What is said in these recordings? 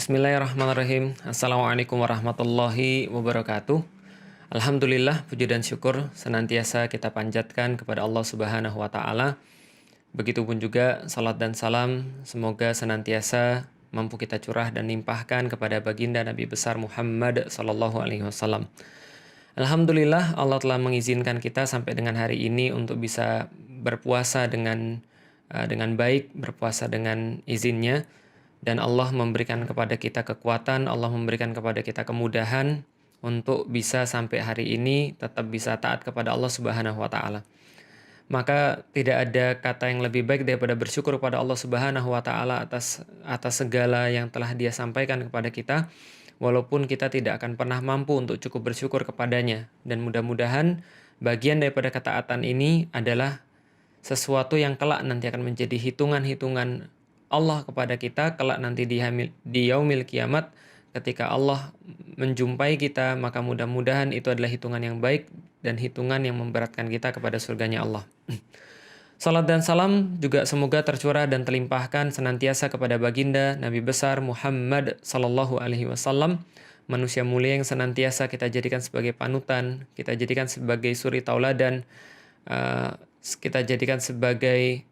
Bismillahirrahmanirrahim. Assalamualaikum warahmatullahi wabarakatuh. Alhamdulillah, puji dan syukur senantiasa kita panjatkan kepada Allah Subhanahu wa Ta'ala. Begitupun juga salat dan salam semoga senantiasa mampu kita curah dan limpahkan kepada baginda Nabi besar Muhammad sallallahu alaihi wasallam. Alhamdulillah, Allah telah mengizinkan kita sampai dengan hari ini untuk bisa berpuasa dengan baik, berpuasa dengan izinnya. Dan Allah memberikan kepada kita kekuatan, Allah memberikan kepada kita kemudahan untuk bisa sampai hari ini tetap bisa taat kepada Allah Subhanahu wa Ta'ala. Maka tidak ada kata yang lebih baik daripada bersyukur kepada Allah Subhanahu wa Ta'ala atas segala yang telah Dia sampaikan kepada kita, walaupun kita tidak akan pernah mampu untuk cukup bersyukur kepadanya. Dan mudah-mudahan bagian daripada ketaatan ini adalah sesuatu yang kelak nanti akan menjadi hitungan-hitungan Allah kepada kita kelak nanti di yaumil kiamat, ketika Allah menjumpai kita, maka mudah-mudahan itu adalah hitungan yang baik dan hitungan yang memberatkan kita kepada surganya Allah. Salat dan salam juga semoga tercurah dan terlimpahkan senantiasa kepada baginda Nabi besar Muhammad sallallahu alaihi wasallam, manusia mulia yang senantiasa kita jadikan sebagai panutan, kita jadikan sebagai suri tauladan, kita jadikan sebagai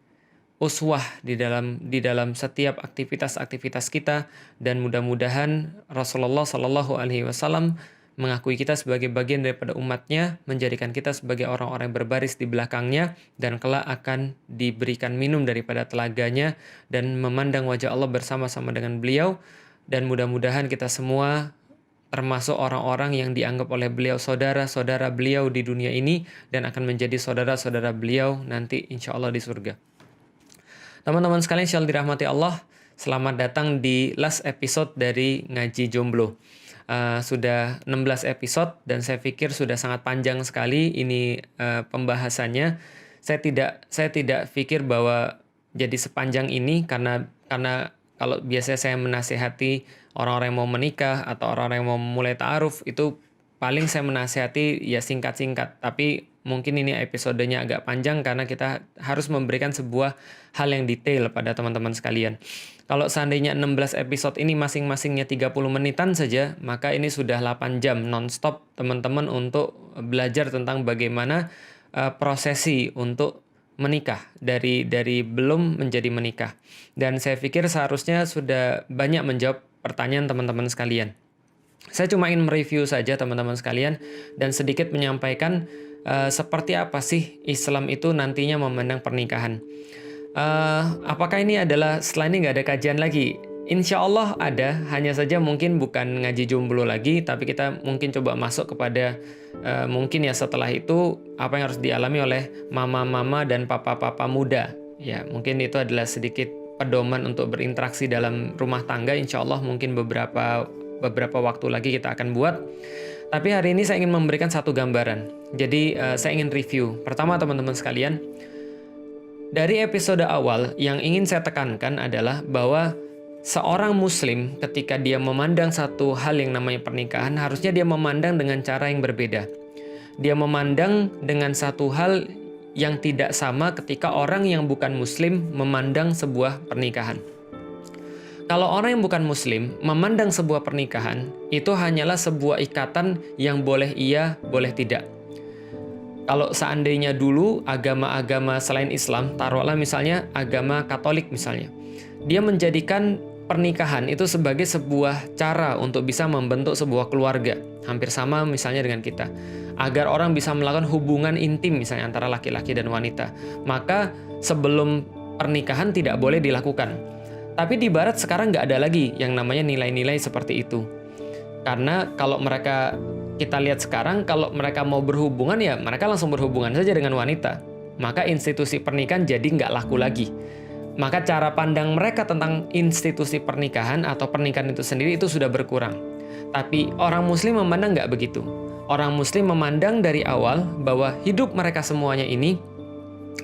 uswah di dalam setiap aktivitas kita, dan mudah-mudahan Rasulullah Shallallahu Alaihi Wasallam mengakui kita sebagai bagian daripada umatnya, menjadikan kita sebagai orang-orang yang berbaris di belakangnya, dan kelak akan diberikan minum daripada telaganya dan memandang wajah Allah bersama-sama dengan beliau. Dan mudah-mudahan kita semua termasuk orang-orang yang dianggap oleh beliau saudara-saudara beliau di dunia ini, dan akan menjadi saudara-saudara beliau nanti insya Allah di surga. Teman-teman sekalian insyaallah dirahmati Allah, selamat datang di last episode dari Ngaji Jomblo. Sudah 16 episode dan saya pikir sudah sangat panjang sekali ini pembahasannya. Saya tidak pikir bahwa jadi sepanjang ini karena kalau biasanya saya menasihati orang-orang yang mau menikah atau orang-orang yang mau memulai ta'aruf, itu paling saya menasihati ya singkat-singkat, tapi mungkin ini episodenya agak panjang karena kita harus memberikan sebuah hal yang detail pada teman-teman sekalian. Kalau seandainya 16 episode ini masing-masingnya 30 menitan saja, maka ini sudah 8 jam non-stop teman-teman untuk belajar tentang bagaimana prosesi untuk menikah dari belum menjadi menikah. Dan saya pikir seharusnya sudah banyak menjawab pertanyaan teman-teman sekalian. Saya cuma ingin mereview saja teman-teman sekalian dan sedikit menyampaikan seperti apa sih Islam itu nantinya memandang pernikahan. Apakah ini adalah setelah ini nggak ada kajian lagi? Insya Allah ada, hanya saja mungkin bukan ngaji jomblo lagi, tapi kita mungkin coba masuk kepada mungkin ya setelah itu apa yang harus dialami oleh mama-mama dan papa-papa muda. Ya, mungkin itu adalah sedikit pedoman untuk berinteraksi dalam rumah tangga. Insya Allah mungkin beberapa waktu lagi kita akan buat. Tapi hari ini saya ingin memberikan satu gambaran. Jadi saya ingin review. Pertama teman-teman sekalian, dari episode awal yang ingin saya tekankan adalah bahwa seorang muslim ketika dia memandang satu hal yang namanya pernikahan, harusnya dia memandang dengan cara yang berbeda. Dia memandang dengan satu hal yang tidak sama ketika orang yang bukan muslim memandang sebuah pernikahan. Kalau orang yang bukan muslim memandang sebuah pernikahan, itu hanyalah sebuah ikatan yang boleh iya, boleh tidak. Kalau seandainya dulu agama-agama selain Islam, taruhlah misalnya agama Katolik misalnya, dia menjadikan pernikahan itu sebagai sebuah cara untuk bisa membentuk sebuah keluarga. Hampir sama misalnya dengan kita. Agar orang bisa melakukan hubungan intim misalnya antara laki-laki dan wanita. Maka sebelum pernikahan tidak boleh dilakukan. Tapi di barat sekarang nggak ada lagi yang namanya nilai-nilai seperti itu. Karena kalau kita lihat sekarang, kalau mereka mau berhubungan ya mereka langsung berhubungan saja dengan wanita. Maka institusi pernikahan jadi nggak laku lagi. Maka cara pandang mereka tentang institusi pernikahan atau pernikahan itu sendiri itu sudah berkurang. Tapi orang muslim memandang nggak begitu. Orang muslim memandang dari awal bahwa hidup mereka semuanya ini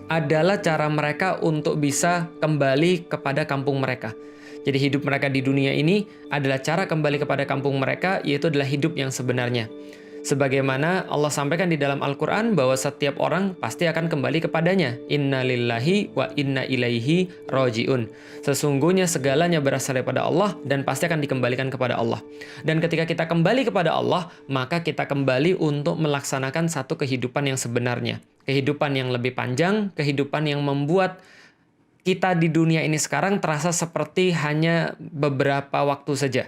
adalah cara mereka untuk bisa kembali kepada kampung mereka. Jadi hidup mereka di dunia ini adalah cara kembali kepada kampung mereka, yaitu adalah hidup yang sebenarnya. Sebagaimana Allah sampaikan di dalam Al-Quran bahwa setiap orang pasti akan kembali kepadanya. Inna lillahi wa inna ilaihi roji'un. Sesungguhnya segalanya berasal daripada Allah dan pasti akan dikembalikan kepada Allah. Dan ketika kita kembali kepada Allah, maka kita kembali untuk melaksanakan satu kehidupan yang sebenarnya. Kehidupan yang lebih panjang, kehidupan yang membuat kita di dunia ini sekarang terasa seperti hanya beberapa waktu saja.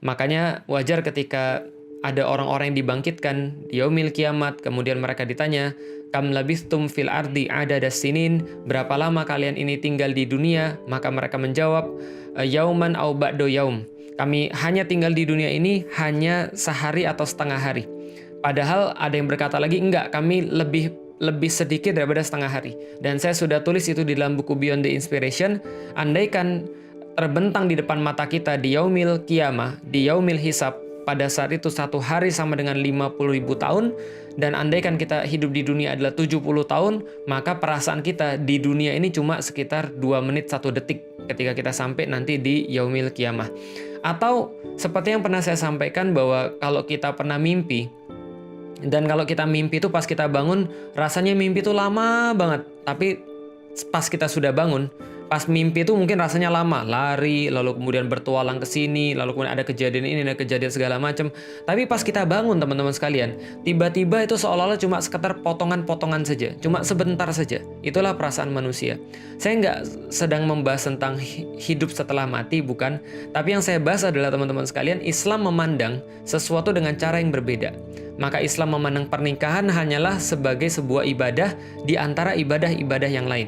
Makanya wajar ketika ada orang-orang yang dibangkitkan di yaumil kiamat, kemudian mereka ditanya, kam labithtum fil ardi adada sinin, berapa lama kalian ini tinggal di dunia? Maka mereka menjawab, yauman au ba'do yaum. Kami hanya tinggal di dunia ini hanya sehari atau setengah hari. Padahal ada yang berkata lagi, enggak, kami lebih sedikit daripada setengah hari. Dan saya sudah tulis itu di dalam buku Beyond the Inspiration, andaikan terbentang di depan mata kita di yaumil kiamah, di yaumil hisab, pada saat itu satu hari sama dengan 50.000 tahun, dan andaikan kita hidup di dunia adalah 70 tahun, maka perasaan kita di dunia ini cuma sekitar 2 menit 1 detik ketika kita sampai nanti di yaumil kiamah. Atau seperti yang pernah saya sampaikan bahwa kalau kita pernah mimpi, dan kalau kita mimpi itu pas kita bangun, rasanya mimpi itu lama banget, tapi pas kita sudah bangun, pas mimpi itu mungkin rasanya lama, lari, lalu kemudian bertualang ke sini, lalu kemudian ada kejadian ini, ada kejadian segala macam. Tapi pas kita bangun teman-teman sekalian, tiba-tiba itu seolah-olah cuma sekedar potongan-potongan saja, cuma sebentar saja. Itulah perasaan manusia. Saya nggak sedang membahas tentang hidup setelah mati, bukan. Tapi yang saya bahas adalah teman-teman sekalian, Islam memandang sesuatu dengan cara yang berbeda. Maka Islam memandang pernikahan hanyalah sebagai sebuah ibadah di antara ibadah-ibadah yang lain.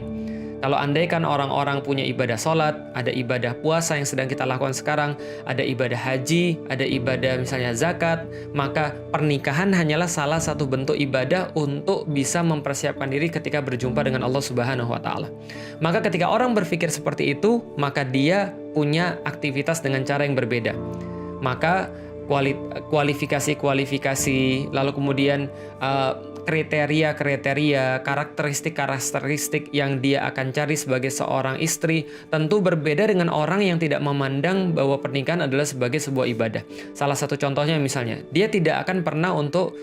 Kalau andaikan orang-orang punya ibadah sholat, ada ibadah puasa yang sedang kita lakukan sekarang, ada ibadah haji, ada ibadah misalnya zakat, maka pernikahan hanyalah salah satu bentuk ibadah untuk bisa mempersiapkan diri ketika berjumpa dengan Allah Subhanahu wa Ta'ala. Maka ketika orang berpikir seperti itu, maka dia punya aktivitas dengan cara yang berbeda. Maka kualifikasi, lalu kemudian kriteria, karakteristik yang dia akan cari sebagai seorang istri tentu berbeda dengan orang yang tidak memandang bahwa pernikahan adalah sebagai sebuah ibadah. Salah satu contohnya misalnya, dia tidak akan pernah untuk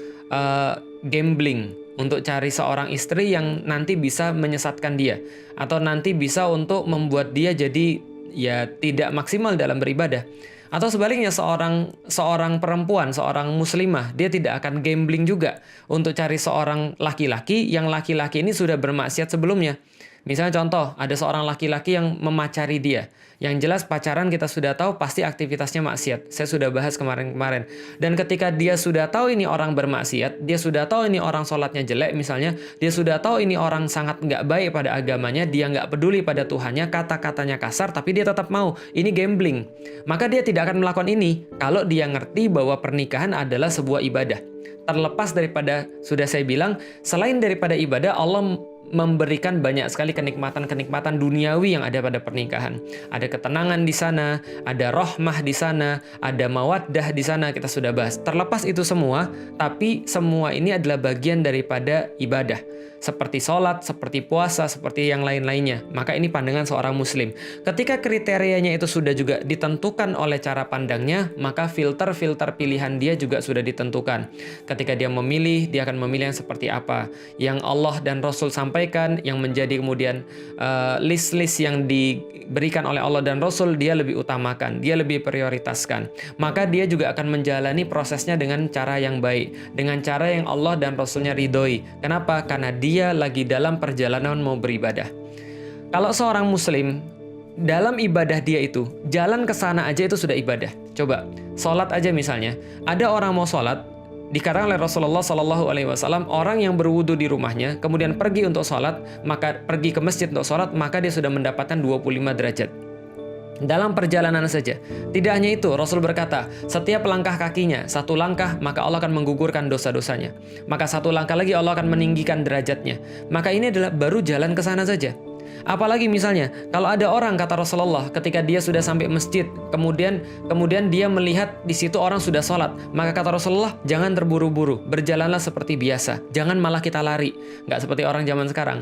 gambling, untuk cari seorang istri yang nanti bisa menyesatkan dia, atau nanti bisa untuk membuat dia jadi ya tidak maksimal dalam beribadah. Atau sebaliknya seorang perempuan, seorang muslimah, dia tidak akan gambling juga untuk cari seorang laki-laki yang laki-laki ini sudah bermaksiat sebelumnya. Misalnya contoh, ada seorang laki-laki yang memacari dia. Yang jelas pacaran kita sudah tahu pasti aktivitasnya maksiat. Saya sudah bahas kemarin-kemarin. Dan ketika dia sudah tahu ini orang bermaksiat, dia sudah tahu ini orang sholatnya jelek misalnya, dia sudah tahu ini orang sangat nggak baik pada agamanya, dia nggak peduli pada Tuhannya, kata-katanya kasar, tapi dia tetap mau. Ini gambling. Maka dia tidak akan melakukan ini kalau dia ngerti bahwa pernikahan adalah sebuah ibadah. Terlepas daripada, sudah saya bilang, selain daripada ibadah, Allah memberikan banyak sekali kenikmatan-kenikmatan duniawi yang ada pada pernikahan. Ada ketenangan di sana, ada rahmah di sana, ada mawaddah di sana, kita sudah bahas. Terlepas itu semua, tapi semua ini adalah bagian daripada ibadah. Seperti sholat, seperti puasa, seperti yang lain-lainnya. Maka ini pandangan seorang muslim. Ketika kriterianya itu sudah juga ditentukan oleh cara pandangnya, maka filter-filter pilihan dia juga sudah ditentukan. Ketika dia memilih, dia akan memilih yang seperti apa. Yang Allah dan Rasul sampaikan, yang menjadi kemudian list-list yang diberikan oleh Allah dan Rasul, dia lebih utamakan, dia lebih prioritaskan. Maka dia juga akan menjalani prosesnya dengan cara yang baik, dengan cara yang Allah dan Rasulnya ridhoi. Kenapa? Karena dia lagi dalam perjalanan mau beribadah. Kalau seorang muslim dalam ibadah dia itu, jalan ke sana aja itu sudah ibadah. Coba, sholat aja misalnya, ada orang mau sholat, dikatakan oleh Rasulullah SAW, orang yang berwudu di rumahnya, kemudian pergi untuk sholat, maka pergi ke masjid untuk sholat, maka dia sudah mendapatkan 25 derajat. Dalam perjalanan saja. Tidak hanya itu, Rasul berkata, setiap langkah kakinya, satu langkah, maka Allah akan menggugurkan dosa-dosanya. Maka satu langkah lagi Allah akan meninggikan derajatnya. Maka ini adalah baru jalan ke sana saja. Apalagi misalnya, kalau ada orang, kata Rasulullah, ketika dia sudah sampai masjid, kemudian dia melihat di situ orang sudah sholat, maka kata Rasulullah, jangan terburu-buru, berjalanlah seperti biasa, jangan malah kita lari, nggak seperti orang zaman sekarang,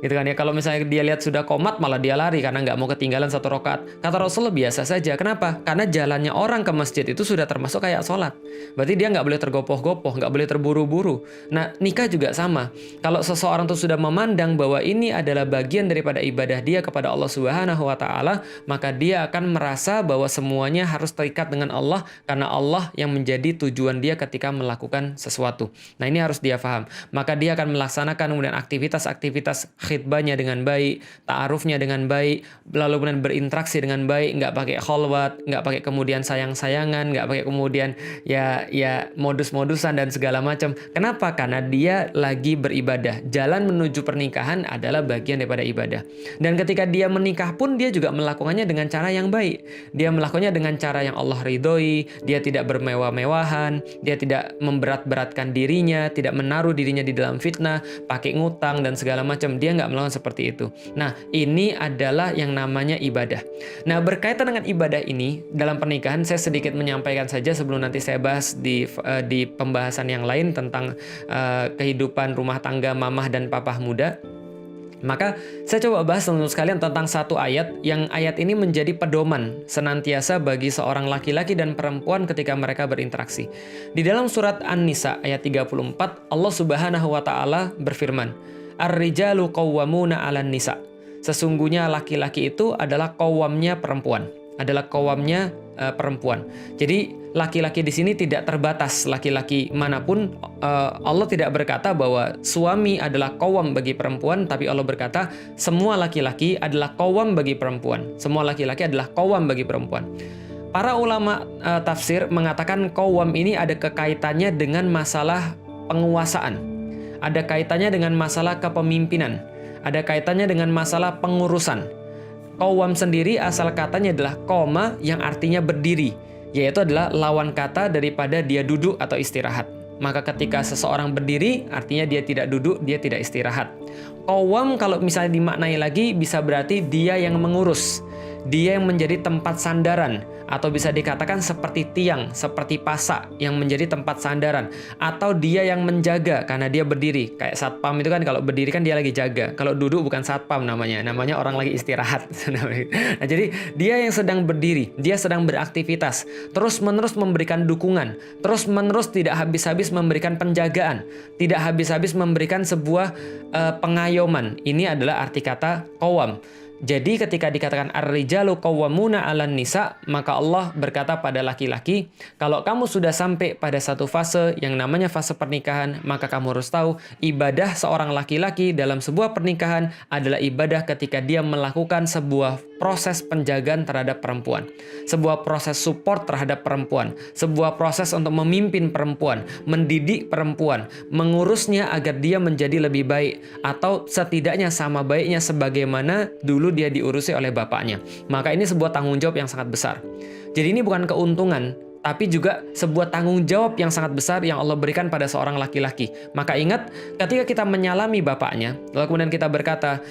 gitu kan ya. Kalau misalnya dia lihat sudah qomat, malah dia lari karena nggak mau ketinggalan 1 rakaat. Kata Rasulullah, biasa saja. Kenapa? Karena jalannya orang ke masjid itu sudah termasuk kayak sholat. Berarti dia nggak boleh tergopoh-gopoh, nggak boleh terburu-buru. Nah, nikah juga sama. Kalau seseorang tuh sudah memandang bahwa ini adalah bagian daripada ibadah dia kepada Allah Subhanahu wa Ta'ala, maka dia akan merasa bahwa semuanya harus terikat dengan Allah, karena Allah yang menjadi tujuan dia ketika melakukan sesuatu. Nah, ini harus dia paham. Maka dia akan melaksanakan kemudian aktivitas-aktivitas khitbahnya dengan baik, ta'arufnya dengan baik, lalu kemudian berinteraksi dengan baik, nggak pakai kholwat, nggak pakai kemudian sayang-sayangan, nggak pakai kemudian ya modus-modusan dan segala macam. Kenapa? Karena dia lagi beribadah. Jalan menuju pernikahan adalah bagian daripada ibadah. Dan ketika dia menikah pun dia juga melakukannya dengan cara yang baik. Dia melakukannya dengan cara yang Allah ridhoi, dia tidak bermewah-mewahan, dia tidak memberat-beratkan dirinya, tidak menaruh dirinya di dalam fitnah, pakai ngutang dan segala macam. Dia nggak melakukan seperti itu. Nah, ini adalah yang namanya ibadah. Nah, berkaitan dengan ibadah ini, dalam pernikahan saya sedikit menyampaikan saja sebelum nanti saya bahas di pembahasan yang lain tentang kehidupan rumah tangga mamah dan papah muda. Maka saya coba bahas teman-teman sekalian tentang satu ayat, yang ayat ini menjadi pedoman senantiasa bagi seorang laki-laki dan perempuan ketika mereka berinteraksi. Di dalam surat An-Nisa ayat 34, Allah Subhanahu wa Ta'ala berfirman, "Ar-rijalu qawwamuna 'alan nisa." Sesungguhnya laki-laki itu adalah qawwamnya perempuan, adalah qawwamnya perempuan. Jadi laki-laki di sini tidak terbatas laki-laki manapun. Allah tidak berkata bahwa suami adalah qawwam bagi perempuan, tapi Allah berkata semua laki-laki adalah qawwam bagi perempuan. Semua laki-laki adalah qawwam bagi perempuan. Para ulama tafsir mengatakan qawwam ini ada kekaitannya dengan masalah penguasaan, ada kaitannya dengan masalah kepemimpinan, ada kaitannya dengan masalah pengurusan. Qawwam sendiri asal katanya adalah qoma, yang artinya berdiri, yaitu adalah lawan kata daripada dia duduk atau istirahat. Maka ketika seseorang berdiri, artinya dia tidak duduk, dia tidak istirahat. Qawwam kalau misalnya dimaknai lagi bisa berarti dia yang mengurus, dia yang menjadi tempat sandaran, atau bisa dikatakan seperti tiang, seperti pasak yang menjadi tempat sandaran, atau dia yang menjaga karena dia berdiri. Kayak satpam itu kan kalau berdiri kan dia lagi jaga, kalau duduk bukan satpam namanya orang lagi istirahat. Nah, jadi dia yang sedang berdiri, dia sedang beraktivitas, terus-menerus memberikan dukungan, terus-menerus tidak habis-habis memberikan penjagaan, tidak habis-habis memberikan sebuah pengayoman. Ini adalah arti kata qawwam. Jadi ketika dikatakan ar-rijalu qawwamuna 'alan nisa, maka Allah berkata pada laki-laki, kalau kamu sudah sampai pada satu fase yang namanya fase pernikahan, maka kamu harus tahu ibadah seorang laki-laki dalam sebuah pernikahan adalah ibadah ketika dia melakukan sebuah proses penjagaan terhadap perempuan, sebuah proses support terhadap perempuan, sebuah proses untuk memimpin perempuan, mendidik perempuan, mengurusnya agar dia menjadi lebih baik, atau setidaknya sama baiknya sebagaimana dulu dia diurusi oleh bapaknya. Maka ini sebuah tanggung jawab yang sangat besar. Jadi ini bukan keuntungan, tapi juga sebuah tanggung jawab yang sangat besar yang Allah berikan pada seorang laki-laki. Maka ingat, ketika kita menyalami bapaknya, lalu kemudian kita berkata,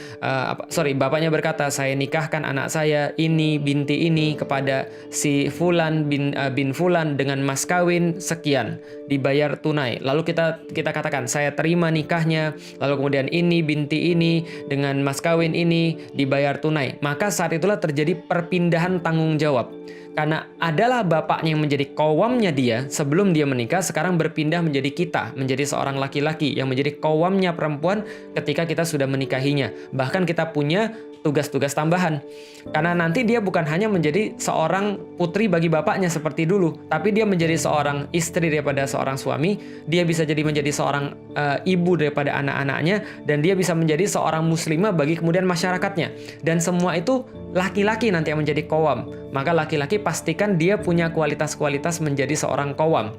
bapaknya berkata, saya nikahkan anak saya ini, binti ini kepada si Fulan bin Fulan dengan mas kawin sekian, dibayar tunai. Lalu kita katakan, saya terima nikahnya, lalu kemudian ini binti ini dengan mas kawin ini dibayar tunai. Maka saat itulah terjadi perpindahan tanggung jawab. Karena adalah bapaknya yang menjadi qawwamnya dia sebelum dia menikah, sekarang berpindah menjadi kita, menjadi seorang laki-laki yang menjadi qawwamnya perempuan ketika kita sudah menikahinya. Bahkan kita punya tugas-tugas tambahan. Karena nanti dia bukan hanya menjadi seorang putri bagi bapaknya seperti dulu, tapi dia menjadi seorang istri daripada seorang suami, dia bisa jadi menjadi seorang ibu daripada anak-anaknya, dan dia bisa menjadi seorang muslimah bagi kemudian masyarakatnya. Dan semua itu laki-laki nanti yang menjadi qawwam. Maka laki-laki pastikan dia punya kualitas-kualitas menjadi seorang qawwam,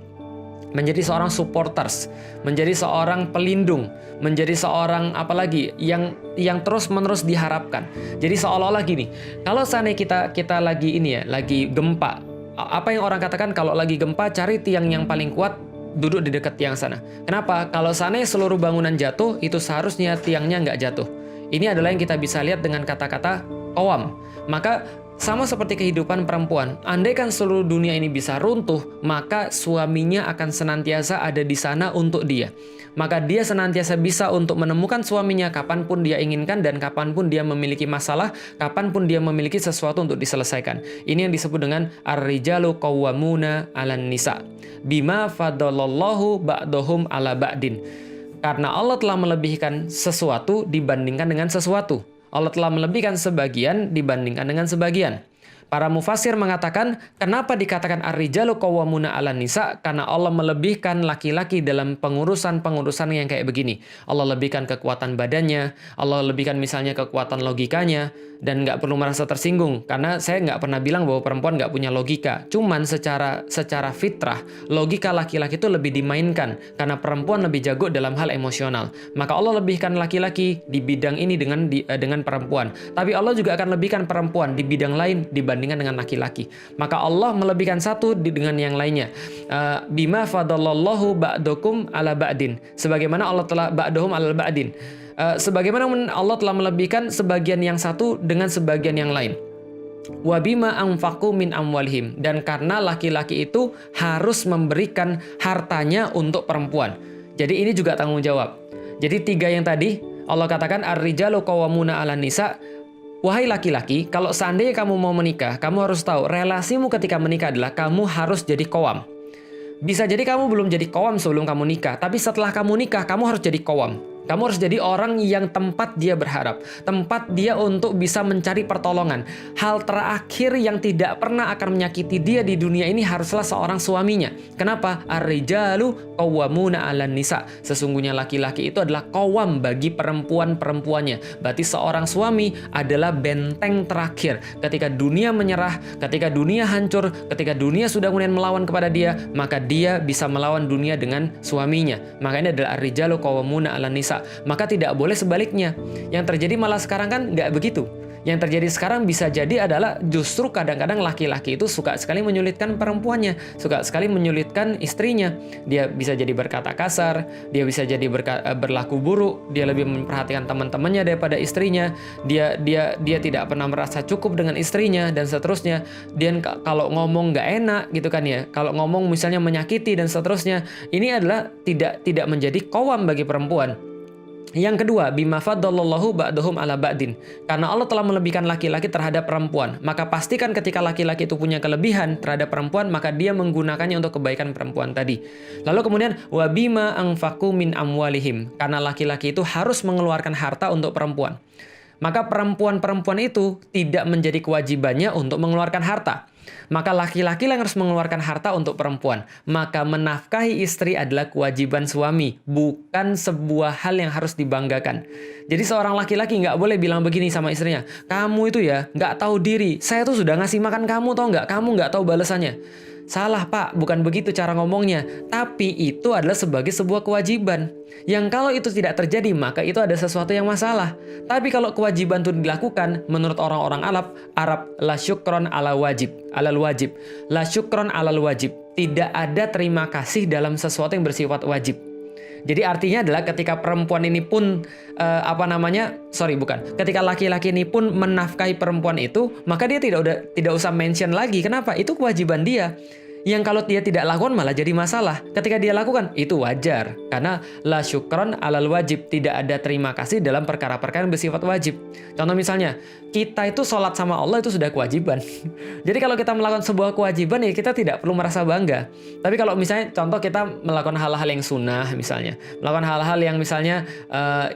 menjadi seorang supporters, menjadi seorang pelindung, menjadi seorang apalagi yang terus-menerus diharapkan. Jadi seolah-olah gini, kalau seandainya kita lagi lagi gempa, apa yang orang katakan kalau lagi gempa cari tiang yang paling kuat, duduk di dekat tiang sana. Kenapa? Kalau seandainya seluruh bangunan jatuh, itu seharusnya tiangnya nggak jatuh. Ini adalah yang kita bisa lihat dengan kata-kata qawam. Maka sama seperti kehidupan perempuan, andaikan seluruh dunia ini bisa runtuh, maka suaminya akan senantiasa ada di sana untuk dia. Maka dia senantiasa bisa untuk menemukan suaminya kapanpun dia inginkan dan kapanpun dia memiliki masalah, kapanpun dia memiliki sesuatu untuk diselesaikan. Ini yang disebut dengan ar-rijalu qawwamuna 'alan nisa. Bima fadalallahu ba'dahum 'ala ba'din. Karena Allah telah melebihkan sesuatu dibandingkan dengan sesuatu. Allah telah melebihkan sebagian dibandingkan dengan sebagian. Para mufassir mengatakan, kenapa dikatakan ar-rijalu qawwamuna 'alan nisa? Karena Allah melebihkan laki-laki dalam pengurusan-pengurusan yang kayak begini. Allah lebihkan kekuatan badannya, Allah lebihkan misalnya kekuatan logikanya, dan nggak perlu merasa tersinggung. Karena saya nggak pernah bilang bahwa perempuan nggak punya logika. Cuman secara fitrah, logika laki-laki itu lebih dimainkan. Karena perempuan lebih jago dalam hal emosional. Maka Allah lebihkan laki-laki di bidang ini dengan perempuan. Tapi Allah juga akan lebihkan perempuan di bidang lain dibandingkan dengan laki-laki. Maka Allah melebihkan satu dengan yang lainnya. Bima fadalallahu ba'dakum 'ala ba'din. Sebagaimana Allah telah ba'dahum 'ala ba'din. Sebagaimana Allah telah melebihkan sebagian yang satu dengan sebagian yang lain. Wabima anfaqu min amwalihim, dan karena laki-laki itu harus memberikan hartanya untuk perempuan. Jadi ini juga tanggung jawab. Jadi 3 yang tadi Allah katakan ar-rijalu qawwamuna 'alan nisa. Wahai laki-laki, kalau seandainya kamu mau menikah, kamu harus tahu relasimu ketika menikah adalah kamu harus jadi qawwam. Bisa jadi kamu belum jadi qawwam sebelum kamu nikah, tapi setelah kamu nikah kamu harus jadi qawwam. Kamu harus jadi orang yang tempat dia berharap, tempat dia untuk bisa mencari pertolongan. Hal terakhir yang tidak pernah akan menyakiti dia di dunia ini haruslah seorang suaminya. Kenapa? Ar-rijalu qawwamuna 'alan nisa. Sesungguhnya laki-laki itu adalah qawwam bagi perempuan-perempuannya. Berarti seorang suami adalah benteng terakhir. Ketika dunia menyerah, ketika dunia hancur, ketika dunia sudah kemudian melawan kepada dia, maka dia bisa melawan dunia dengan suaminya. Maka ini adalah ar-rijalu qawwamuna 'alan nisa. Maka tidak boleh sebaliknya. Yang terjadi malah sekarang kan nggak begitu. Yang terjadi sekarang bisa jadi adalah justru kadang-kadang laki-laki itu suka sekali menyulitkan perempuannya, suka sekali menyulitkan istrinya. Dia bisa jadi berkata kasar, dia bisa jadi berlaku buruk, dia lebih memperhatikan teman-temannya daripada istrinya, dia tidak pernah merasa cukup dengan istrinya dan seterusnya. Dan kalau ngomong nggak enak gitu kan ya, kalau ngomong misalnya menyakiti dan seterusnya, ini adalah tidak menjadi qawwam bagi perempuan. Yang kedua, bima faddallallahu ba'dahum 'ala ba'din. Karena Allah telah melebihkan laki-laki terhadap perempuan, maka pastikan ketika laki-laki itu punya kelebihan terhadap perempuan, maka dia menggunakannya untuk kebaikan perempuan tadi. Lalu kemudian wa bima anfaqu min amwalihim. Karena laki-laki itu harus mengeluarkan harta untuk perempuan. Maka perempuan-perempuan itu tidak menjadi kewajibannya untuk mengeluarkan harta. Maka laki-laki yang harus mengeluarkan harta untuk perempuan. Maka menafkahi istri adalah kewajiban suami, bukan sebuah hal yang harus dibanggakan. Jadi seorang laki-laki nggak boleh bilang begini sama istrinya, kamu itu ya nggak tahu diri, saya tuh sudah ngasih makan kamu tau nggak, kamu nggak tahu balasannya. Salah Pak, bukan begitu cara ngomongnya. Tapi itu adalah sebagai sebuah kewajiban. Yang kalau itu tidak terjadi, maka itu ada sesuatu yang masalah. Tapi kalau kewajiban itu dilakukan, menurut orang-orang Arab, la syukron alal wajib. La syukron alal wajib. Tidak ada terima kasih dalam sesuatu yang bersifat wajib. Jadi artinya adalah ketika perempuan ini pun ketika laki-laki ini pun menafkahi perempuan itu, maka dia tidak usah mention lagi. Kenapa? Itu kewajiban dia. Yang kalau dia tidak lakukan malah jadi masalah. Ketika dia lakukan, itu wajar. Karena la syukron alal wajib. Tidak ada terima kasih dalam perkara-perkara yang bersifat wajib. Contoh misalnya, kita itu sholat sama Allah itu sudah kewajiban. Jadi kalau kita melakukan sebuah kewajiban, ya kita tidak perlu merasa bangga. Tapi kalau misalnya, contoh kita melakukan hal-hal yang sunnah misalnya. Melakukan hal-hal yang misalnya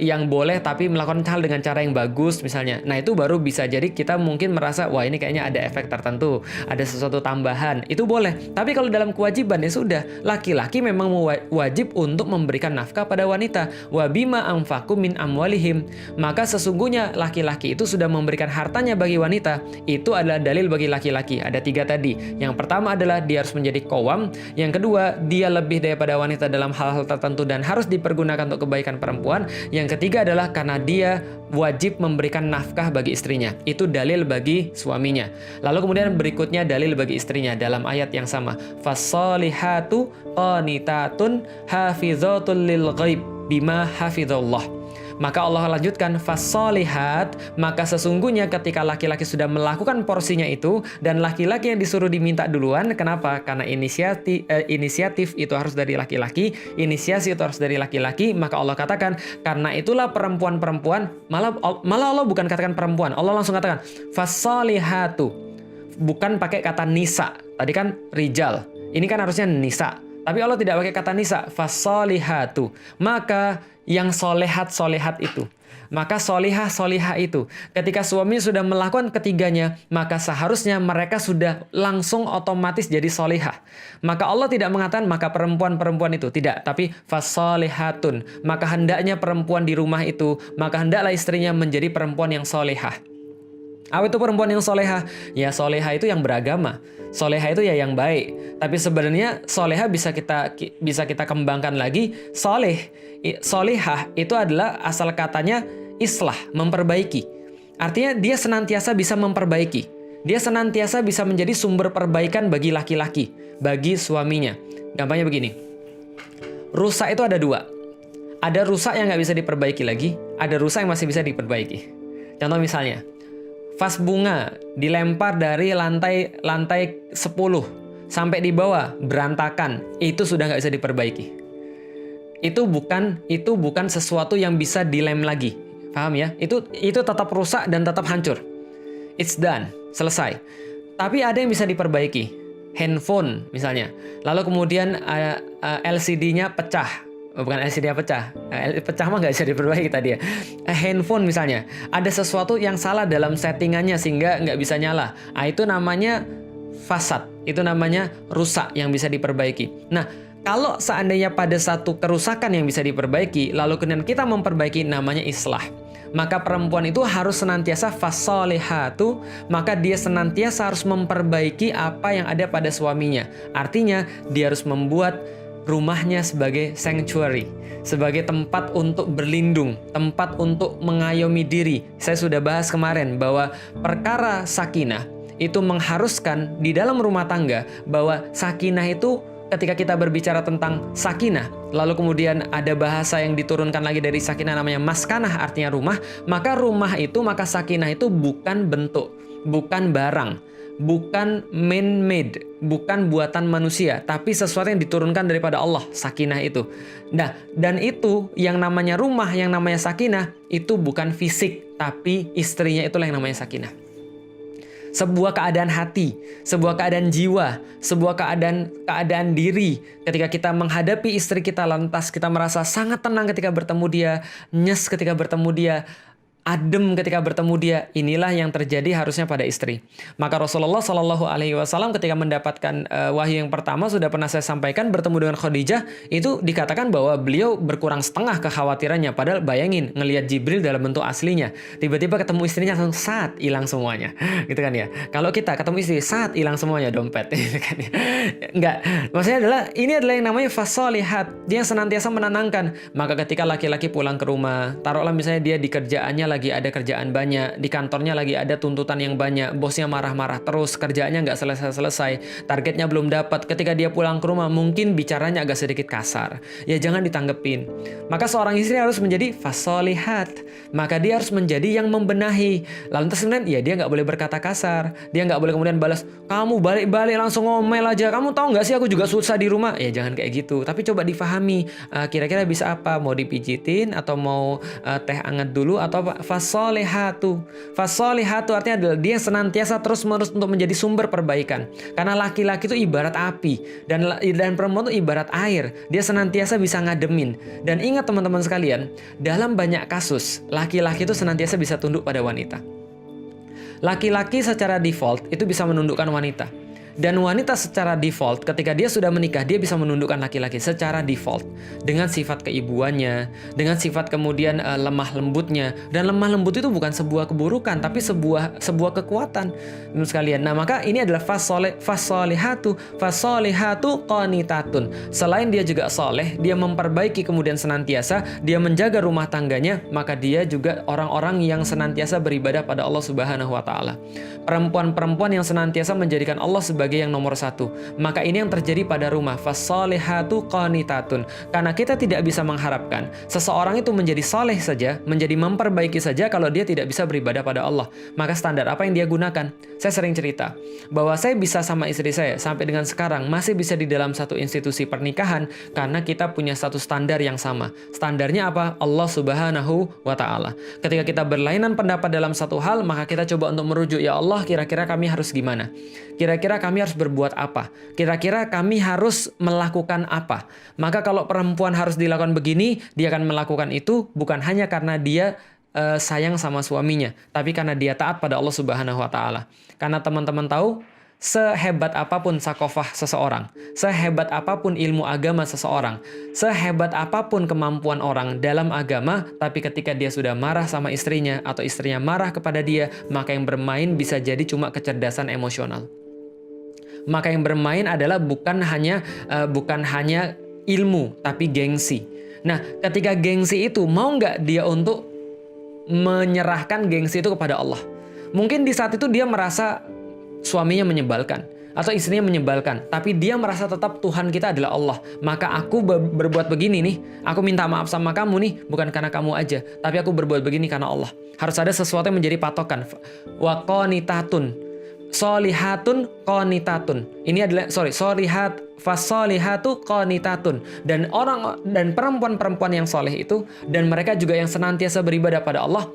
yang boleh, tapi melakukan hal dengan cara yang bagus misalnya. Nah itu baru bisa jadi kita mungkin merasa, wah ini kayaknya ada efek tertentu. Ada sesuatu tambahan. Itu boleh. Tapi kalau dalam kewajiban ya sudah, laki-laki memang wajib untuk memberikan nafkah pada wanita. Wa bima anfaqu min amwalihim. Maka sesungguhnya laki-laki itu sudah memberikan hartanya bagi wanita. Itu adalah dalil bagi laki-laki. Ada 3 tadi. Yang pertama adalah dia harus menjadi qawwam. Yang kedua, dia lebih daripada wanita dalam hal-hal tertentu dan harus dipergunakan untuk kebaikan perempuan. Yang ketiga adalah karena dia wajib memberikan nafkah bagi istrinya. Itu dalil bagi suaminya. Lalu kemudian berikutnya dalil bagi istrinya dalam ayat yang sama. Fassalihatu qanitatun hafizatul lil ghaib bima hafizallah. Maka Allah lanjutkan, fasolihat, maka sesungguhnya ketika laki-laki sudah melakukan porsinya itu, dan laki-laki yang disuruh diminta duluan, kenapa? Karena inisiatif itu harus dari laki-laki, inisiasi itu harus dari laki-laki, maka Allah katakan, karena itulah perempuan-perempuan, malah Allah bukan katakan perempuan, Allah langsung katakan, fasolihatu, bukan pakai kata nisa, tadi kan rijal, ini kan harusnya nisa, tapi Allah tidak pakai kata nisa, fasolihatu, maka yang solehat itu. Maka solihah itu. Ketika suami sudah melakukan ketiganya, maka seharusnya mereka sudah langsung otomatis jadi solihah. Maka Allah tidak mengatakan maka perempuan-perempuan itu. Tidak, tapi fasolihatun. Maka hendaknya perempuan di rumah itu, maka hendaklah istrinya menjadi perempuan yang solihah. Apa itu perempuan yang solehah? Ya solehah itu yang beragama. Solehah itu ya yang baik. Tapi sebenarnya solehah bisa kita kembangkan lagi. Solehah itu adalah asal katanya islah, memperbaiki. Artinya dia senantiasa bisa memperbaiki. Dia senantiasa bisa menjadi sumber perbaikan bagi laki-laki, bagi suaminya. Gampangnya begini. Rusak itu ada dua. Ada rusak yang nggak bisa diperbaiki lagi. Ada rusak yang masih bisa diperbaiki. Contoh misalnya, vas bunga dilempar dari lantai 10 sampai di bawah berantakan, itu sudah nggak bisa diperbaiki. Itu bukan sesuatu yang bisa dilem lagi, paham ya? Itu tetap rusak dan tetap hancur. It's done, selesai. Tapi ada yang bisa diperbaiki, handphone misalnya. Lalu kemudian LCD-nya pecah. Bukan LCD pecah. Pecah mah nggak bisa diperbaiki tadi ya. Handphone misalnya. Ada sesuatu yang salah dalam settingannya sehingga nggak bisa nyala. Itu namanya fasad. Itu namanya rusak yang bisa diperbaiki. Nah, kalau seandainya pada satu kerusakan yang bisa diperbaiki, lalu kemudian kita memperbaiki, namanya islah. Maka perempuan itu harus senantiasa fasolihatu, maka dia senantiasa harus memperbaiki apa yang ada pada suaminya. Artinya, dia harus membuat rumahnya sebagai sanctuary, sebagai tempat untuk berlindung, tempat untuk mengayomi diri. Saya sudah bahas kemarin bahwa perkara sakinah itu mengharuskan di dalam rumah tangga bahwa sakinah itu ketika kita berbicara tentang sakinah, lalu kemudian ada bahasa yang diturunkan lagi dari sakinah namanya maskanah, artinya rumah, maka sakinah itu bukan bentuk, bukan barang, bukan man-made, bukan buatan manusia, tapi sesuatu yang diturunkan daripada Allah, sakinah itu. Nah, dan itu yang namanya rumah, yang namanya sakinah, itu bukan fisik, tapi istrinya itulah yang namanya sakinah. Sebuah keadaan hati, sebuah keadaan jiwa, sebuah keadaan diri. Ketika kita menghadapi istri kita, lantas kita merasa sangat tenang ketika bertemu dia, nyes ketika bertemu dia, adem ketika bertemu dia. Inilah yang terjadi harusnya pada istri. Maka Rasulullah Shallallahu Alaihi Wasallam ketika mendapatkan wahyu yang pertama, sudah pernah saya sampaikan, bertemu dengan Khadijah, itu dikatakan bahwa beliau berkurang setengah kekhawatirannya. Padahal bayangin ngelihat Jibril dalam bentuk aslinya, tiba-tiba ketemu istrinya langsung saat hilang semuanya, gitu kan ya. Kalau kita ketemu istri saat hilang semuanya dompet, gitu kan ya. Enggak, maksudnya ini adalah yang namanya fasolihat. Dia senantiasa menenangkan. Maka ketika laki-laki pulang ke rumah, taruhlah misalnya dia di kerjaannya lagi ada kerjaan banyak, di kantornya lagi ada tuntutan yang banyak, bosnya marah-marah terus, kerjaannya nggak selesai-selesai, targetnya belum dapat. Ketika dia pulang ke rumah, mungkin bicaranya agak sedikit kasar. Ya jangan ditanggepin. Maka seorang istri harus menjadi fasolihat. Maka dia harus menjadi yang membenahi. Lalu kemudian, ya dia nggak boleh berkata kasar. Dia nggak boleh kemudian balas, kamu balik-balik langsung ngomel aja. Kamu tahu nggak sih aku juga susah di rumah? Ya jangan kayak gitu. Tapi coba difahami. Kira-kira bisa apa? Mau dipijitin atau mau teh hangat dulu atau apa? Fasolihatu artinya adalah dia senantiasa terus-menerus untuk menjadi sumber perbaikan. Karena laki-laki itu ibarat api dan perempuan itu ibarat air. Dia senantiasa bisa ngademin. Dan ingat teman-teman sekalian, dalam banyak kasus laki-laki itu senantiasa bisa tunduk pada wanita. Laki-laki secara default itu bisa menundukkan wanita. Dan wanita secara default ketika dia sudah menikah, dia bisa menundukkan laki-laki secara default dengan sifat keibuannya, dengan sifat kemudian lemah lembutnya. Dan lemah lembut itu bukan sebuah keburukan, tapi sebuah kekuatan, teman sekalian. Nah, maka ini adalah fasolihatu qanitatun. Selain dia juga soleh, dia memperbaiki kemudian senantiasa, dia menjaga rumah tangganya, maka dia juga orang-orang yang senantiasa beribadah pada Allah Subhanahu wa taala. Perempuan-perempuan yang senantiasa menjadikan Allah sebagai sebagai yang nomor satu. Maka ini yang terjadi pada rumah. Fassolihatu qanitatun. Karena kita tidak bisa mengharapkan seseorang itu menjadi soleh saja, menjadi memperbaiki saja kalau dia tidak bisa beribadah pada Allah. Maka standar apa yang dia gunakan? Saya sering cerita bahwa saya bisa sama istri saya sampai dengan sekarang masih bisa di dalam satu institusi pernikahan karena kita punya satu standar yang sama. Standarnya apa? Allah Subhanahu wa Ta'ala. Ketika kita berlainan pendapat dalam satu hal, maka kita coba untuk merujuk, ya Allah, kira-kira kami harus gimana? Kira-kira kami harus berbuat apa? Kira-kira kami harus melakukan apa? Maka kalau perempuan harus dilakukan begini, dia akan melakukan itu bukan hanya karena dia sayang sama suaminya, tapi karena dia taat pada Allah Subhanahu wa Ta'ala. Karena teman-teman tahu, sehebat apapun sakofah seseorang, sehebat apapun ilmu agama seseorang, sehebat apapun kemampuan orang dalam agama, tapi ketika dia sudah marah sama istrinya atau istrinya marah kepada dia, maka yang bermain bisa jadi cuma kecerdasan emosional. Maka yang bermain adalah bukan hanya ilmu, tapi gengsi. Nah, ketika gengsi itu, mau nggak dia untuk menyerahkan gengsi itu kepada Allah? Mungkin di saat itu dia merasa suaminya menyebalkan atau istrinya menyebalkan, tapi dia merasa tetap Tuhan kita adalah Allah. Maka aku berbuat begini nih, aku minta maaf sama kamu nih, bukan karena kamu aja, tapi aku berbuat begini karena Allah. Harus ada sesuatu yang menjadi patokan. Wa qanitatun, solihatun qanitatun. Ini adalah solihat, fasolihatu qanitatun. Dan perempuan-perempuan yang soleh itu, dan mereka juga yang senantiasa beribadah pada Allah,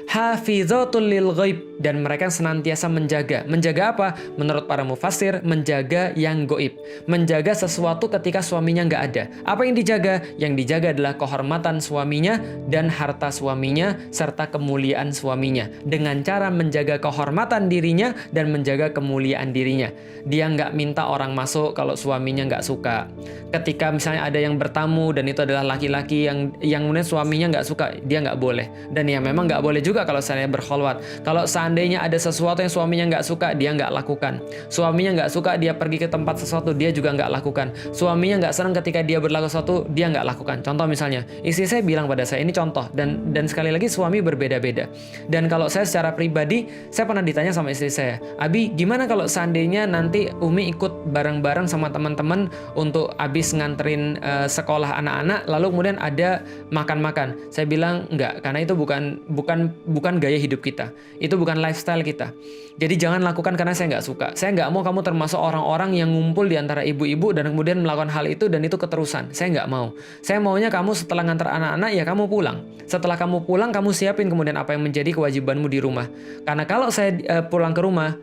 hafizatul lil ghaib, dan mereka senantiasa menjaga. Menjaga apa? Menurut para mufassir, menjaga yang gaib. Menjaga sesuatu ketika suaminya nggak ada. Apa yang dijaga? Yang dijaga adalah kehormatan suaminya dan harta suaminya serta kemuliaan suaminya. Dengan cara menjaga kehormatan dirinya dan menjaga kemuliaan dirinya. Dia nggak minta orang masuk kalau suaminya nggak suka. Ketika misalnya ada yang bertamu dan itu adalah laki-laki yang kemudian suaminya nggak suka, dia nggak boleh. Dan ya memang nggak boleh juga kalau saya berkholwat. Kalau seandainya ada sesuatu yang suaminya nggak suka, dia nggak lakukan. Suaminya nggak suka dia pergi ke tempat sesuatu, dia juga nggak lakukan. Suaminya nggak senang ketika dia berlaku sesuatu, dia nggak lakukan. Contoh misalnya, istri saya bilang pada saya, ini contoh, dan sekali lagi suami berbeda-beda. Dan kalau saya secara pribadi, saya pernah ditanya sama istri saya, Abi, gimana kalau seandainya nanti Umi ikut bareng-bareng sama teman-teman untuk habis nganterin sekolah anak-anak, lalu kemudian ada makan-makan. Saya bilang enggak, karena itu bukan gaya hidup kita. Itu bukan lifestyle kita. Jadi jangan lakukan karena saya nggak suka. Saya nggak mau kamu termasuk orang-orang yang ngumpul di antara ibu-ibu dan kemudian melakukan hal itu dan itu keterusan. Saya nggak mau. Saya maunya kamu setelah ngantar anak-anak, ya kamu pulang. Setelah kamu pulang, kamu siapin kemudian apa yang menjadi kewajibanmu di rumah. Karena kalau saya pulang ke rumah,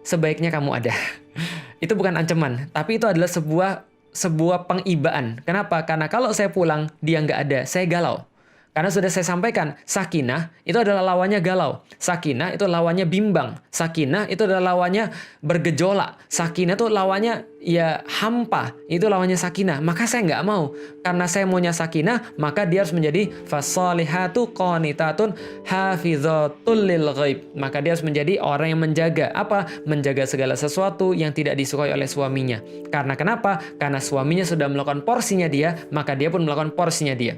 sebaiknya kamu ada. Itu bukan ancaman, tapi itu adalah sebuah pengibaan. Kenapa? Karena kalau saya pulang, dia nggak ada, saya galau. Karena sudah saya sampaikan, sakinah itu adalah lawannya galau. Sakinah itu lawannya bimbang. Sakinah itu adalah lawannya bergejolak. Sakinah itu lawannya ya hampa. Itu lawannya sakinah. Maka saya nggak mau. Karena saya maunya sakinah, maka dia harus menjadi fasolihatu qanitatun hafizatul lil ghaib. Maka dia harus menjadi orang yang menjaga. Apa? Menjaga segala sesuatu yang tidak disukai oleh suaminya. Karena kenapa? Karena suaminya sudah melakukan porsinya dia, maka dia pun melakukan porsinya dia.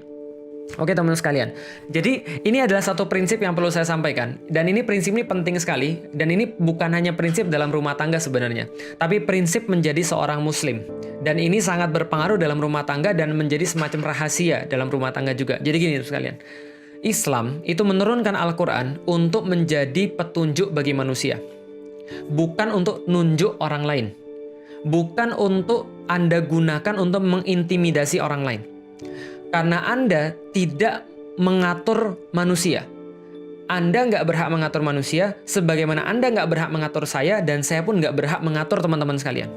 Oke teman-teman sekalian, jadi ini adalah satu prinsip yang perlu saya sampaikan. Dan ini prinsip ini penting sekali. Dan ini bukan hanya prinsip dalam rumah tangga sebenarnya, tapi prinsip menjadi seorang muslim. Dan ini sangat berpengaruh dalam rumah tangga dan menjadi semacam rahasia dalam rumah tangga juga. Jadi gini teman-teman sekalian, Islam itu menurunkan Al-Quran untuk menjadi petunjuk bagi manusia. Bukan untuk nunjuk orang lain. Bukan untuk Anda gunakan untuk mengintimidasi orang lain. Karena Anda tidak mengatur manusia. Anda nggak berhak mengatur manusia, sebagaimana Anda nggak berhak mengatur saya, dan saya pun nggak berhak mengatur teman-teman sekalian.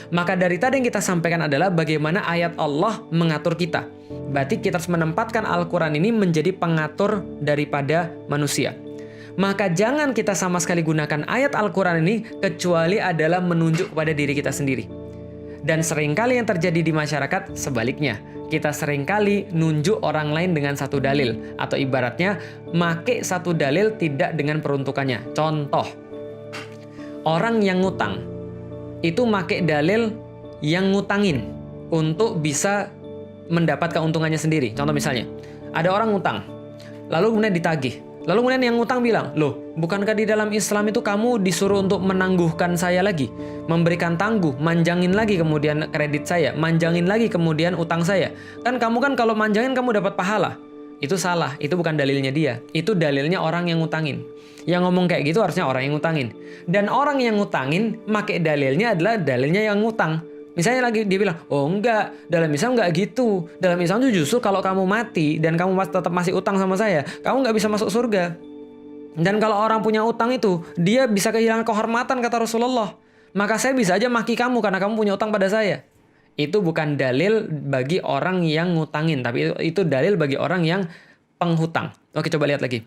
Maka dari tadi yang kita sampaikan adalah bagaimana ayat Allah mengatur kita. Berarti kita harus menempatkan Al-Quran ini menjadi pengatur daripada manusia. Maka jangan kita sama sekali gunakan ayat Al-Quran ini kecuali adalah menunjuk kepada diri kita sendiri. Dan seringkali yang terjadi di masyarakat sebaliknya. Kita seringkali nunjuk orang lain dengan satu dalil. Atau ibaratnya, make satu dalil tidak dengan peruntukannya. Contoh, orang yang ngutang, itu make dalil yang ngutangin untuk bisa mendapat keuntungannya sendiri. Contoh misalnya, ada orang ngutang, lalu kemudian ditagih. Lalu kemudian yang ngutang bilang, loh, bukankah di dalam Islam itu kamu disuruh untuk menangguhkan saya lagi, memberikan tangguh, manjangin lagi kemudian kredit saya, manjangin lagi kemudian utang saya. Kan kamu kan kalau manjangin kamu dapat pahala. Itu salah, itu bukan dalilnya dia. Itu dalilnya orang yang ngutangin. Yang ngomong kayak gitu harusnya orang yang ngutangin. Dan orang yang ngutangin, make dalilnya adalah dalilnya yang ngutang. Misalnya lagi dia bilang, oh enggak, dalam Islam enggak gitu. Dalam Islam itu justru kalau kamu mati dan kamu tetap masih utang sama saya, kamu nggak bisa masuk surga. Dan kalau orang punya utang itu, dia bisa kehilangan kehormatan kata Rasulullah. Maka saya bisa aja maki kamu karena kamu punya utang pada saya. Itu bukan dalil bagi orang yang ngutangin, tapi itu dalil bagi orang yang penghutang. Oke, coba lihat lagi.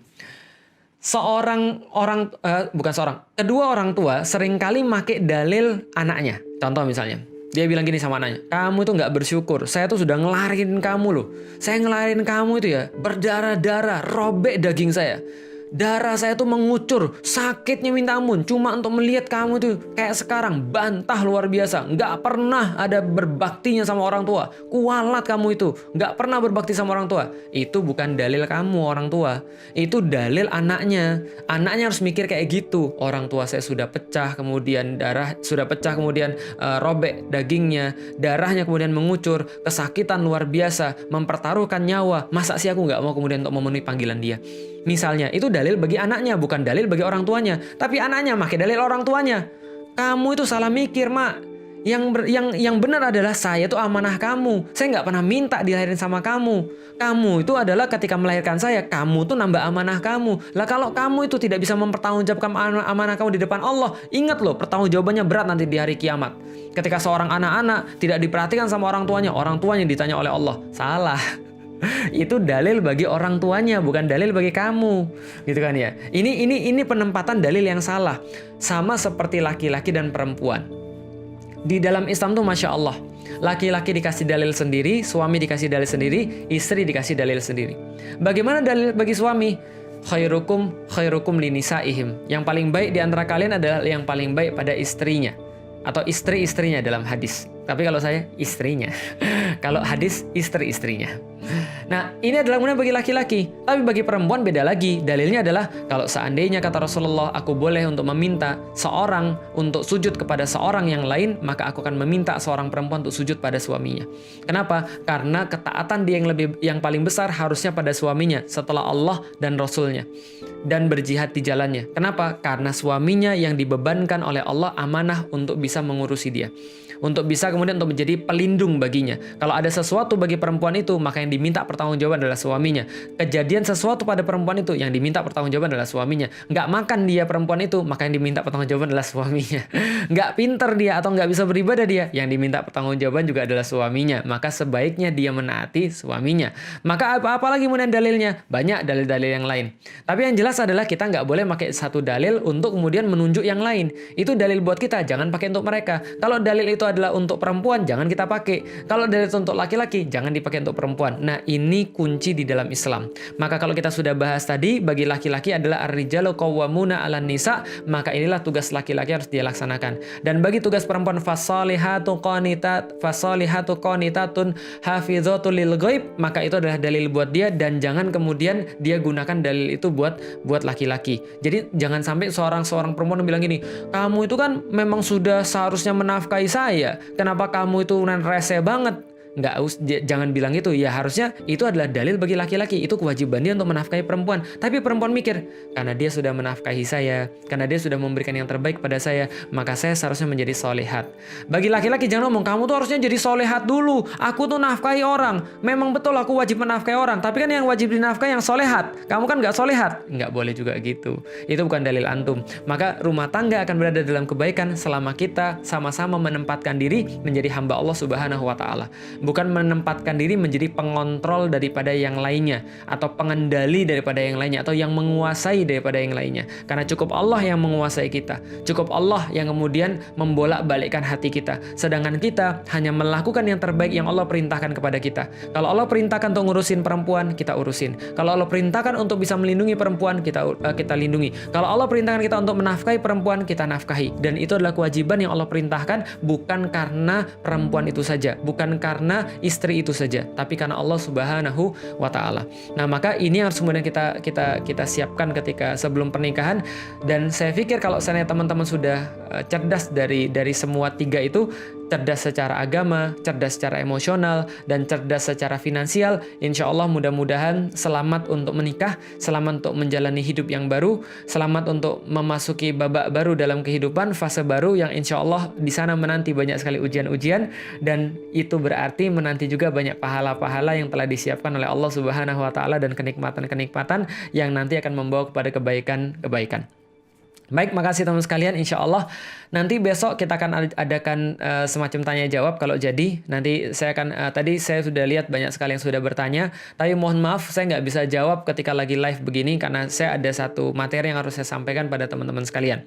Kedua orang tua seringkali make dalil anaknya. Contoh misalnya, dia bilang gini sama anaknya, kamu itu nggak bersyukur, saya tuh sudah ngelarin kamu loh. Saya ngelarin kamu itu ya, berdarah-darah, robek daging saya. Darah saya tuh mengucur, sakitnya minta ampun. Cuma untuk melihat kamu tuh kayak sekarang, bantah luar biasa. Nggak pernah ada berbaktinya sama orang tua. Kualat kamu itu, nggak pernah berbakti sama orang tua. Itu bukan dalil kamu orang tua. Itu dalil anaknya. Anaknya harus mikir kayak gitu. Orang tua saya sudah pecah, kemudian darah sudah pecah, kemudian robek dagingnya. Darahnya kemudian mengucur, kesakitan luar biasa, mempertaruhkan nyawa. Masa sih aku nggak mau kemudian untuk memenuhi panggilan dia? Misalnya, itu dalil bagi anaknya, bukan dalil bagi orang tuanya. Tapi anaknya pakai dalil orang tuanya. Kamu itu salah mikir, Mak. Yang benar adalah saya itu amanah kamu. Saya nggak pernah minta dilahirin sama kamu. Kamu itu adalah ketika melahirkan saya, kamu tuh nambah amanah kamu. Lah kalau kamu itu tidak bisa mempertanggungjawabkan amanah kamu di depan Allah, ingat loh, pertanggungjawabannya berat nanti di hari kiamat. Ketika seorang anak-anak tidak diperhatikan sama orang tuanya ditanya oleh Allah. Salah. Itu dalil bagi orang tuanya, bukan dalil bagi kamu, gitu kan ya. Ini penempatan dalil yang salah. Sama seperti laki-laki dan perempuan. Di dalam Islam tuh Masya Allah, laki-laki dikasih dalil sendiri, suami dikasih dalil sendiri, istri dikasih dalil sendiri. Bagaimana dalil bagi suami? Khairukum linisaihim. Yang paling baik di antara kalian adalah yang paling baik pada istrinya, atau istri-istrinya dalam hadis. Tapi kalau saya istrinya. Kalau hadis istri-istrinya. Nah, ini adalah kemudian bagi laki-laki. Tapi bagi perempuan beda lagi. Dalilnya adalah kalau seandainya kata Rasulullah, aku boleh untuk meminta seorang untuk sujud kepada seorang yang lain, maka aku akan meminta seorang perempuan untuk sujud pada suaminya. Kenapa? Karena ketaatan dia yang paling besar harusnya pada suaminya setelah Allah dan Rasulnya. Dan berjihad di jalannya. Kenapa? Karena suaminya yang dibebankan oleh Allah amanah untuk bisa mengurusi dia. Untuk bisa kemudian untuk menjadi pelindung baginya. Kalau ada sesuatu bagi perempuan itu, maka yang diminta pertanggungjawaban adalah suaminya. Kejadian sesuatu pada perempuan itu, yang diminta pertanggungjawaban adalah suaminya. Nggak makan dia perempuan itu, maka yang diminta pertanggungjawaban adalah suaminya. Nggak pinter dia atau nggak bisa beribadah dia, yang diminta pertanggungjawaban juga adalah suaminya. Maka sebaiknya dia menaati suaminya. Maka apa lagi kemudian dalilnya? Banyak dalil-dalil yang lain. Tapi yang jelas adalah kita nggak boleh pakai satu dalil untuk kemudian menunjuk yang lain. Itu dalil buat kita, jangan pakai untuk mereka. Kalau dalil itu adalah untuk perempuan, jangan kita pakai. Kalau dalil itu untuk laki-laki, jangan dipakai untuk perempuan. Nah, ini kunci di dalam Islam. Maka kalau kita sudah bahas tadi, bagi laki-laki adalah ar-rijalu qawwamuna 'alan nisa, maka inilah tugas laki-laki harus dia laksanakan. Dan bagi tugas perempuan, fasalihatu qanitatun hafidhatul lil ghaib, maka itu adalah dalil buat dia, dan jangan kemudian dia gunakan dalil itu buat laki-laki. Jadi jangan sampai seorang perempuan bilang gini, kamu itu kan memang sudah seharusnya menafkahi saya, kenapa kamu itu rese banget? Jangan bilang gitu. Ya harusnya itu adalah dalil bagi laki-laki. Itu kewajiban dia untuk menafkahi perempuan. Tapi perempuan mikir, karena dia sudah menafkahi saya, karena dia sudah memberikan yang terbaik pada saya, maka saya seharusnya menjadi solehat. Bagi laki-laki jangan ngomong, kamu tuh harusnya jadi solehat dulu. Aku tuh nafkahi orang. Memang betul aku wajib menafkahi orang. Tapi kan yang wajib dinafkahi yang solehat. Kamu kan nggak solehat. Nggak boleh juga gitu. Itu bukan dalil antum. Maka rumah tangga akan berada dalam kebaikan selama kita sama-sama menempatkan diri menjadi hamba Allah Subhanahu wa Ta'ala. Bukan menempatkan diri menjadi pengontrol daripada yang lainnya, atau pengendali daripada yang lainnya, atau yang menguasai daripada yang lainnya. Karena cukup Allah yang menguasai kita. Cukup Allah yang kemudian membolak-balikkan hati kita. Sedangkan kita hanya melakukan yang terbaik yang Allah perintahkan kepada kita. Kalau Allah perintahkan untuk ngurusin perempuan, kita urusin. Kalau Allah perintahkan untuk bisa melindungi perempuan, kita lindungi. Kalau Allah perintahkan kita untuk menafkahi perempuan, kita nafkahi. Dan itu adalah kewajiban yang Allah perintahkan, bukan karena perempuan itu saja. Bukan karena karena istri itu saja, tapi karena Allah Subhanahu wa Ta'ala. Nah, maka ini yang harus kemudian kita siapkan ketika sebelum pernikahan. Dan saya pikir kalau seandainya teman-teman sudah cerdas dari semua tiga itu, cerdas secara agama, cerdas secara emosional, dan cerdas secara finansial, insya Allah mudah-mudahan selamat untuk menikah, selamat untuk menjalani hidup yang baru, selamat untuk memasuki babak baru dalam kehidupan, fase baru yang insya Allah di sana menanti banyak sekali ujian-ujian, dan itu berarti menanti juga banyak pahala-pahala yang telah disiapkan oleh Allah Subhanahu wa Ta'ala dan kenikmatan-kenikmatan yang nanti akan membawa kepada kebaikan-kebaikan. Baik, makasih teman sekalian. Insya Allah nanti besok kita akan adakan semacam tanya jawab kalau jadi. Nanti saya akan, tadi saya sudah lihat banyak sekali yang sudah bertanya, tapi mohon maaf saya nggak bisa jawab ketika lagi live begini karena saya ada satu materi yang harus saya sampaikan pada teman-teman sekalian.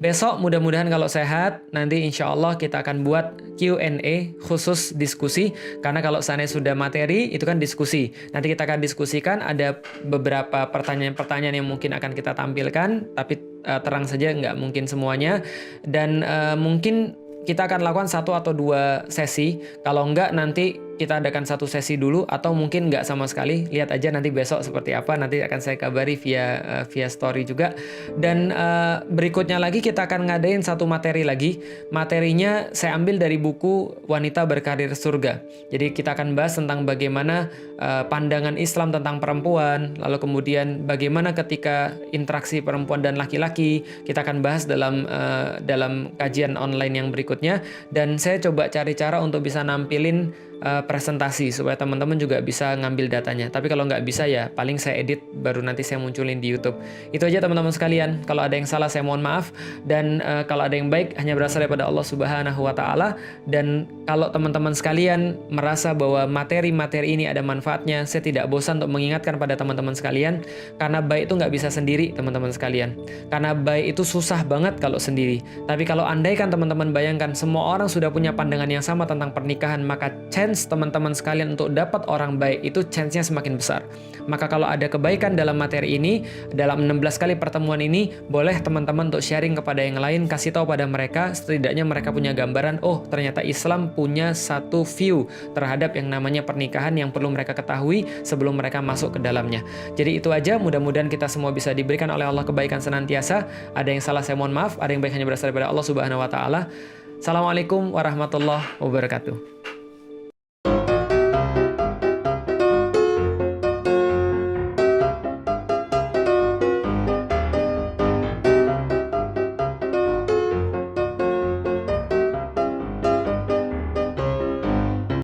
Besok mudah-mudahan kalau sehat, nanti insya Allah kita akan buat Q&A khusus diskusi, karena kalau seandainya sudah materi itu kan diskusi. Nanti kita akan diskusikan, ada beberapa pertanyaan-pertanyaan yang mungkin akan kita tampilkan, tapi terang saja nggak mungkin semuanya, dan mungkin kita akan lakukan 1 atau 2 sesi. Kalau nggak nanti kita adakan 1 sesi dulu, atau mungkin nggak sama sekali. Lihat aja nanti besok seperti apa, nanti akan saya kabari via story juga. Dan berikutnya lagi kita akan ngadain 1 materi lagi. Materinya saya ambil dari buku Wanita Berkarir Surga. Jadi kita akan bahas tentang bagaimana pandangan Islam tentang perempuan, lalu kemudian bagaimana ketika interaksi perempuan dan laki-laki. Kita akan bahas dalam kajian online yang berikutnya, dan saya coba cari cara untuk bisa nampilin presentasi supaya teman-teman juga bisa ngambil datanya. Tapi kalau nggak bisa ya paling saya edit baru nanti saya munculin di YouTube. Itu aja teman-teman sekalian. Kalau ada yang salah saya mohon maaf, dan kalau ada yang baik hanya berasal daripada Allah Subhanahu wa Ta'ala. Dan kalau teman-teman sekalian merasa bahwa materi-materi ini ada manfaatnya, saya tidak bosan untuk mengingatkan pada teman-teman sekalian, karena baik itu nggak bisa sendiri teman-teman sekalian. Karena baik itu susah banget kalau sendiri. Tapi kalau andaikan teman-teman bayangkan semua orang sudah punya pandangan yang sama tentang pernikahan, maka chance teman-teman sekalian untuk dapat orang baik itu chance-nya semakin besar. Maka kalau ada kebaikan dalam materi ini, dalam 16 kali pertemuan ini, boleh teman-teman untuk sharing kepada yang lain, kasih tahu pada mereka, setidaknya mereka punya gambaran, oh ternyata Islam punya satu view terhadap yang namanya pernikahan yang perlu mereka ketahui sebelum mereka masuk ke dalamnya. Jadi itu aja, mudah-mudahan kita semua bisa diberikan oleh Allah kebaikan senantiasa. Ada yang salah saya mohon maaf, ada yang baik hanya berasal daripada Allah Subhanahu wa Ta'ala. Assalamualaikum warahmatullahi wabarakatuh.